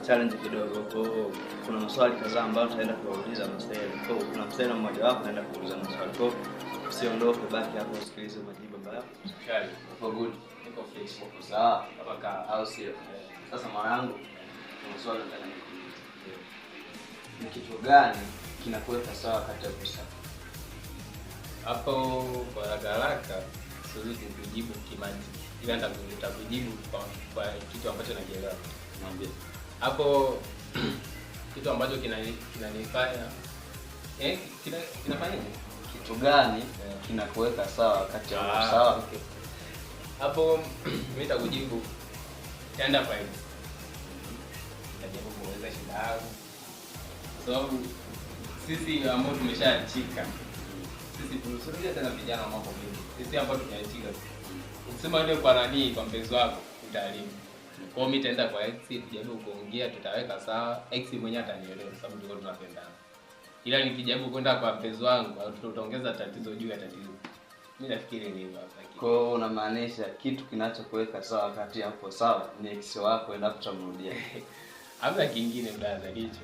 challenge kidogo. Kwa hiyo kuna maswali kadhaa ambayo tutaenda kuuliza mstari. Kwa hiyo kuna mstari mmoja wapo naenda kuuliza maswali. Kwa hiyo usiondoke, baki hapo usikilize majibu ambayo. Shari, For good. niko fresh. Uko sawa? Hapa kaa. Au sio? Sasa mwanangu, kuna swali nataka nikuulize. Ni kitu gani kinakuweka sawa kati ya usafi? Hapo kwa haraka siwezi kujibu kimantiki. Ila nitakujibu kwa kitu ambacho nakielewa. Niambie. Hapo kitu ambacho kinanifanya kinafanya nini? Kitu gani kinakuweka sawa kati ya usawa? Okay. Hapo mimi nitakujibu tenda kwa hiyo. Nitajibu kueleza shida yangu. Sababu sisi ambao tumeshaachika, sisi tunashuhudia tena vijana wa mambo mengi. Sisi ambao tumeachika, ukisema ndio kwa nani, kwa mpenzi wako utaharibu. Kwa hiyo mimi nitaenda kwa ex, tujaribu kuongea, tutaweka sawa. Ex mwenyewe atanielewa sababu tulikuwa tunapendana. Ila nikijaribu kwenda kwa mpenzi wangu, tutaongeza tatizo juu ya tatizo. Mimi nafikiri ni hivyo hapa. Kwa hiyo unamaanisha kitu kinachokuweka sawa kati ya hapo sawa ni ex wako endapo utamrudia. Hamna kingine mbaya zaidi hicho.